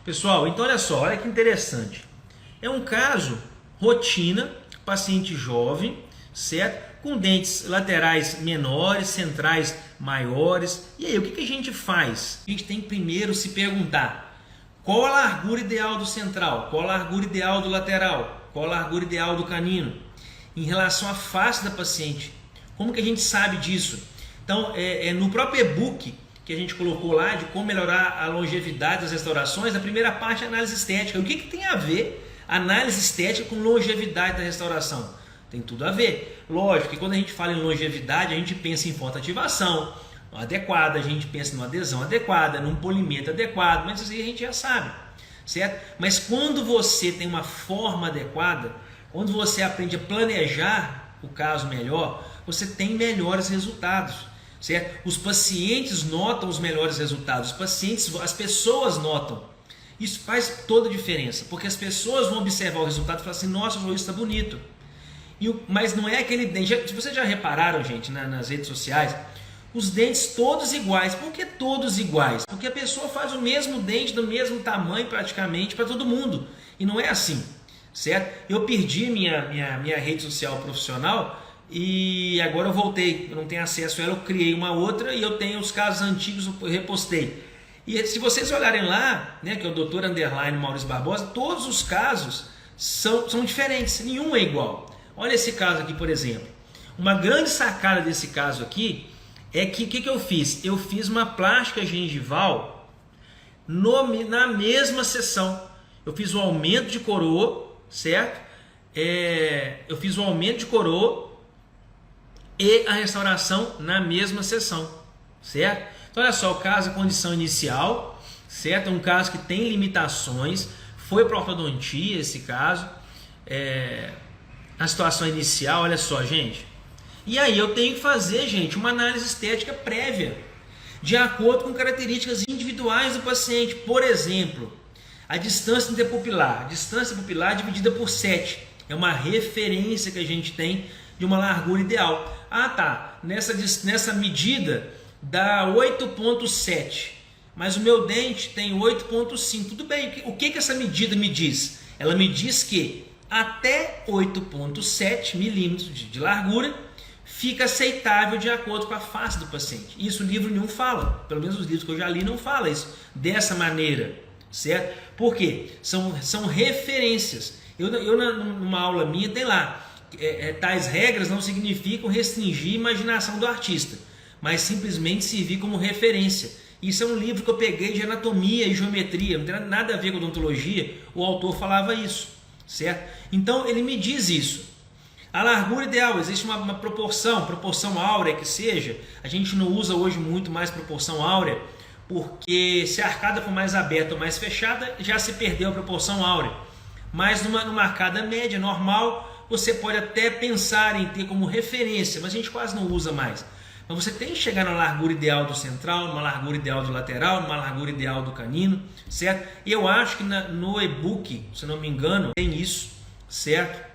Pessoal, então olha só, olha que interessante. É um caso rotina, paciente jovem, certo? Com dentes laterais menores, centrais maiores. E aí, o que a gente faz? A gente tem que primeiro se perguntar: qual a largura ideal do central? Qual a largura ideal do lateral? Qual a largura ideal do canino? Em relação à face da paciente. Como que a gente sabe disso? Então, no próprio e-book que a gente colocou lá de como melhorar a longevidade das restaurações, a primeira parte é a análise estética. O que tem a ver análise estética com longevidade da restauração? Tem tudo a ver. Lógico que quando a gente fala em longevidade, a gente pensa em fotoativação adequada, a gente pensa numa adesão adequada, num polimento adequado, mas isso aí a gente já sabe, certo? Mas quando você tem uma forma adequada, quando você aprende a planejar o caso melhor, você tem melhores resultados, certo? Os pacientes notam os melhores resultados, as pessoas notam. Isso faz toda a diferença, porque as pessoas vão observar o resultado e falar assim: nossa, o sorriso está bonito. Mas não é aquele dente. Vocês já repararam, gente, nas redes sociais, os dentes todos iguais. Por que todos iguais? Porque a pessoa faz o mesmo dente do mesmo tamanho praticamente para todo mundo. E não é assim, certo? Eu perdi minha rede social profissional e agora eu voltei. Eu não tenho acesso a ela, eu criei uma outra e eu tenho os casos antigos, eu repostei. E se vocês olharem lá, né, que é o Dr. _ Maurício Barbosa, todos os casos são diferentes, nenhum é igual. Olha esse caso aqui, por exemplo. Uma grande sacada desse caso aqui é que o que eu fiz? Eu fiz uma plástica gengival na mesma sessão. Eu fiz o aumento de coroa, certo? Eu fiz o aumento de coroa e a restauração na mesma sessão, certo? Então olha só, o caso, a condição inicial, certo? É um caso que tem limitações, foi para ortodontia esse caso, a situação inicial, olha só, gente. E aí eu tenho que fazer, gente, uma análise estética prévia, de acordo com características individuais do paciente. Por exemplo, a distância interpupilar. A distância pupilar dividida por 7. É uma referência que a gente tem de uma largura ideal. Ah, tá. Nessa medida dá 8,7. Mas o meu dente tem 8,5. Tudo bem. O que essa medida me diz? Ela me diz que até 8,7 milímetros de largura fica aceitável de acordo com a face do paciente. Isso o livro nenhum fala. Pelo menos os livros que eu já li não fala isso dessa maneira, certo? Por quê? São referências. Numa aula minha tem lá, tais regras não significam restringir a imaginação do artista, mas simplesmente servir como referência. Isso é um livro que eu peguei de anatomia e geometria, não tem nada a ver com odontologia, o autor falava isso, certo? Então ele me diz isso. A largura ideal, existe uma proporção áurea que seja. A gente não usa hoje muito mais proporção áurea, porque se a arcada for mais aberta ou mais fechada, já se perdeu a proporção áurea. Mas numa arcada média, normal, você pode até pensar em ter como referência, mas a gente quase não usa mais. Mas você tem que chegar na largura ideal do central, numa largura ideal do lateral, numa largura ideal do canino, certo? E eu acho que no e-book, se não me engano, tem isso, certo?